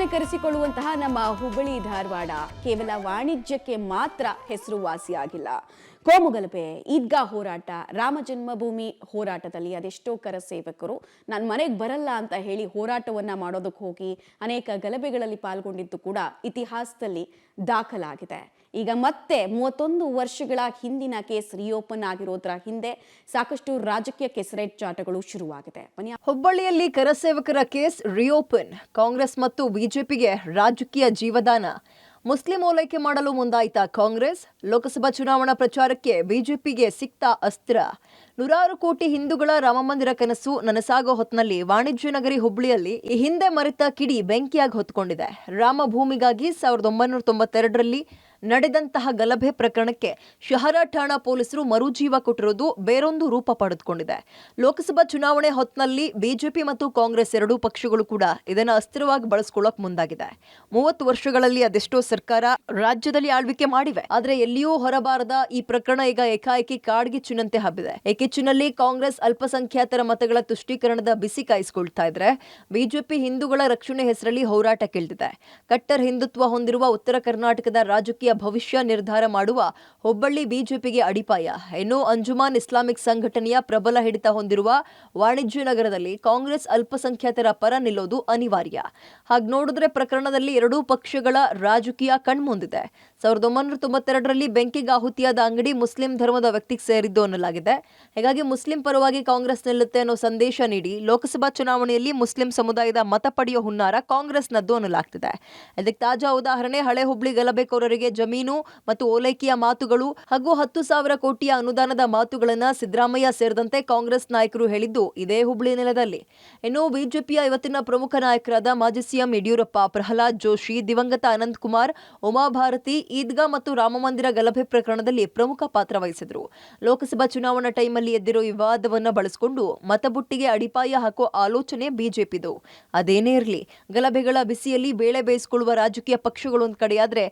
ಅಂತಾನೆ ಕರೆಸಿಕೊಳ್ಳುವಂತಹ ನಮ್ಮ ಹುಬ್ಬಳ್ಳಿ ಧಾರವಾಡ ಕೇವಲ ವಾಣಿಜ್ಯಕ್ಕೆ ಮಾತ್ರ ಹೆಸರುವಾಸಿಯಾಗಿಲ್ಲ. ಕೋಮುಗಲಭೆ, ಈದ್ಗಾ ಹೋರಾಟ, ರಾಮ ಜನ್ಮಭೂಮಿ ಹೋರಾಟದಲ್ಲಿ ಅದೆಷ್ಟೋ ಕರ ಸೇವಕರು ನಾನು ಮನೆಗೆ ಬರಲ್ಲ ಅಂತ ಹೇಳಿ ಹೋರಾಟವನ್ನ ಮಾಡೋದಕ್ಕೆ ಹೋಗಿ ಅನೇಕ ಗಲಭೆಗಳಲ್ಲಿ ಪಾಲ್ಗೊಂಡಿದ್ದು ಕೂಡ ಇತಿಹಾಸದಲ್ಲಿ ದಾಖಲಾಗಿದೆ. ಈಗ ಮತ್ತೆ 31 ವರ್ಷಗಳ ಹಿಂದಿನ ಕೇಸ್ ರಿಓಪನ್ ಆಗಿರೋದ್ರ ಹಿಂದೆ ಸಾಕಷ್ಟು ರಾಜಕೀಯ ಕೆಸರೆಚ್ಚಾಟಗಳು ಶುರುವಾಗಿದೆ. ಹುಬ್ಬಳ್ಳಿಯಲ್ಲಿ ಕರಸೇವಕರ ಕೇಸ್ ರಿಓಪನ್, ಕಾಂಗ್ರೆಸ್ ಮತ್ತು ಬಿಜೆಪಿಗೆ ರಾಜಕೀಯ ಜೀವದಾನ. ಮುಸ್ಲಿಂ ಓಲೈಕೆ ಮಾಡಲು ಮುಂದಾಯಿತ ಕಾಂಗ್ರೆಸ್, ಲೋಕಸಭಾ ಚುನಾವಣಾ ಪ್ರಚಾರಕ್ಕೆ ಬಿಜೆಪಿಗೆ ಸಿಕ್ತ ಅಸ್ತ್ರ. ನೂರಾರು ಕೋಟಿ ಹಿಂದೂಗಳ ರಾಮಮಂದಿರ ಕನಸು ನನಸಾಗೋ ಹೊತ್ತಿನಲ್ಲಿ ವಾಣಿಜ್ಯ ನಗರಿ ಹುಬ್ಬಳ್ಳಿಯಲ್ಲಿ ಈ ಹಿಂದೆ ಮರೆತ ಕಿಡಿ ಬೆಂಕಿಯಾಗಿ ಹೊತ್ಕೊಂಡಿದೆ. ರಾಮ ಭೂಮಿಗಾಗಿ 1992ರಲ್ಲಿ ನಡೆದಂತಹ ಗಲಭೆ ಪ್ರಕರಣಕ್ಕೆ ಶಹರ ಠಾಣಾ ಪೊಲೀಸರು ಮರುಜೀವ ಕೊಟ್ಟಿರೋದು ಬೇರೊಂದು ರೂಪ ಪಡೆದುಕೊಂಡಿದೆ. ಲೋಕಸಭಾ ಚುನಾವಣೆ ಹೊತ್ತಿನಲ್ಲಿ ಬಿಜೆಪಿ ಮತ್ತು ಕಾಂಗ್ರೆಸ್ ಎರಡೂ ಪಕ್ಷಗಳು ಕೂಡ ಇದನ್ನು ಅಸ್ತ್ರವಾಗಿ ಬಳಸ್ಕೊಳ್ಳೋಕೆ ಮುಂದಾಗಿದೆ. 30 ವರ್ಷಗಳಲ್ಲಿ ಅದೆಷ್ಟೋ ಸರ್ಕಾರ ರಾಜ್ಯದಲ್ಲಿ ಆಳ್ವಿಕೆ ಮಾಡಿವೆ, ಆದ್ರೆ ಎಲ್ಲಿಯೂ ಹೊರಬಾರದ ಈ ಪ್ರಕರಣ ಈಗ ಏಕಾಏಕಿ ಕಾಡ್ಗಿಚ್ಚಿನಂತೆ ಹಬ್ಬಿದೆ. ಈ ಕಿಚ್ಚಿನಲ್ಲಿ ಕಾಂಗ್ರೆಸ್ ಅಲ್ಪಸಂಖ್ಯಾತರ ಮತಗಳ ತುಷ್ಟೀಕರಣದ ಬಿಸಿ ಕಾಯಿಸಿಕೊಳ್ತಾ ಇದ್ರೆ, ಬಿಜೆಪಿ ಹಿಂದೂಗಳ ರಕ್ಷಣೆ ಹೆಸರಲ್ಲಿ ಹೋರಾಟಕ್ಕಿಳಿದಿದೆ. ಕಟ್ಟರ್ ಹಿಂದುತ್ವ ಹೊಂದಿರುವ ಉತ್ತರ ಕರ್ನಾಟಕದ ರಾಜಕೀಯ ಭವಿಷ್ಯ ನಿರ್ಧಾರ ಮಾಡುವ ಹುಬ್ಬಳ್ಳಿ ಬಿಜೆಪಿಗೆ ಅಡಿಪಾಯ. ಇನ್ನು ಅಂಜುಮಾನ್ ಇಸ್ಲಾಮಿಕ್ ಸಂಘಟನೆಯ ಪ್ರಬಲ ಹಿಡಿತ ಹೊಂದಿರುವ ವಾಣಿಜ್ಯ ನಗರದಲ್ಲಿ ಕಾಂಗ್ರೆಸ್ ಅಲ್ಪಸಂಖ್ಯಾತರ ಪರ ನಿಲ್ಲೋದು ಅನಿವಾರ್ಯ. ಹಾಗೆ ನೋಡಿದ್ರೆ ಪ್ರಕರಣದಲ್ಲಿ ಎರಡೂ ಪಕ್ಷಗಳ ರಾಜಕೀಯ ಕಣ್ಮುಂದಿದೆ. 1992ರಲ್ಲಿ ಬೆಂಕಿಗಾಹುತಿಯಾದ ಅಂಗಡಿ ಮುಸ್ಲಿಂ ಧರ್ಮದ ವ್ಯಕ್ತಿಗೆ ಸೇರಿದ್ದು ಅನ್ನಲಾಗಿದೆ. ಹೀಗಾಗಿ ಮುಸ್ಲಿಂ ಪರವಾಗಿ ಕಾಂಗ್ರೆಸ್ ನಿಲ್ಲುತ್ತೆ ಅನ್ನೋ ಸಂದೇಶ ನೀಡಿ ಲೋಕಸಭಾ ಚುನಾವಣೆಯಲ್ಲಿ ಮುಸ್ಲಿಂ ಸಮುದಾಯದ ಮತ ಪಡೆಯೋ ಹುನ್ನಾರ ಕಾಂಗ್ರೆಸ್ನದ್ದು ಅನ್ನಲಾಗ್ತಿದೆ. ಇದಕ್ಕೆ ತಾಜಾ ಉದಾಹರಣೆ ಹಳೆ ಹುಬ್ಳಿ ಗಲಭೆಕೋರರಿಗೆ ಜಮೀನು ಮತ್ತು ಓಲೈಕೆಯ ಮಾತುಗಳು ಹಾಗೂ 10,000 ಕೋಟಿಯ ಅನುದಾನದ ಮಾತುಗಳನ್ನ ಸಿದ್ದರಾಮಯ್ಯ ಸೇರಿದಂತೆ ಕಾಂಗ್ರೆಸ್ ನಾಯಕರು ಹೇಳಿದ್ದು ಇದೇ ಹುಬ್ಳಿ ನೆಲದಲ್ಲಿ. ಇನ್ನು ಬಿಜೆಪಿಯ ಇವತ್ತಿನ ಪ್ರಮುಖ ನಾಯಕರಾದ ಮಾಜಿ ಸಿಎಂ ಯಡಿಯೂರಪ್ಪ, ಪ್ರಹ್ಲಾದ್ ಜೋಶಿ, ದಿವಂಗತ ಅನಂತ್ ಕುಮಾರ್, ಉಮಾಭಾರತಿ ಈದ್ಗಾ ಮತ್ತು ರಾಮಮಂದಿರ ಗಲಭೆ ಪ್ರಕರಣದಲ್ಲಿ ಪ್ರಮುಖ ಪಾತ್ರ ವಹಿಸಿದ್ರು. ಲೋಕಸಭಾ ಚುನಾವಣಾ ಟೈಮಲ್ಲಿ ಎದ್ದಿರೋ ವಿವಾದವನ್ನ ಬಳಸಿಕೊಂಡು ಮತಬುಟ್ಟಿಗೆ ಅಡಿಪಾಯ ಹಾಕೋ ಆಲೋಚನೆ ಬಿಜೆಪಿದು. ಅದೇನೇ ಇರಲಿ, ಗಲಭೆಗಳ ಬಿಸಿಯಲ್ಲಿ ಬೇಳೆ ಬೇಯಿಸಿಕೊಳ್ಳುವ ರಾಜಕೀಯ ಪಕ್ಷಗಳು ಒಂದ್ ಕಡೆಯಾದ್ರೆ,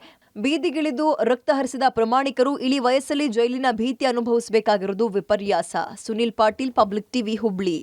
ಬೀದಿಗಿಳಿದು ರಕ್ತ ಹರಿಸಿದ ಪ್ರಮಾಣಿಕರು ಇಳಿ ವಯಸ್ಸಲ್ಲಿ ಜೈಲಿನ ಭೀತಿ ಅನುಭವಿಸಬೇಕಾಗಿರೋದು ವಿಪರ್ಯಾಸ. Sunil Patil, public TV, Hubli.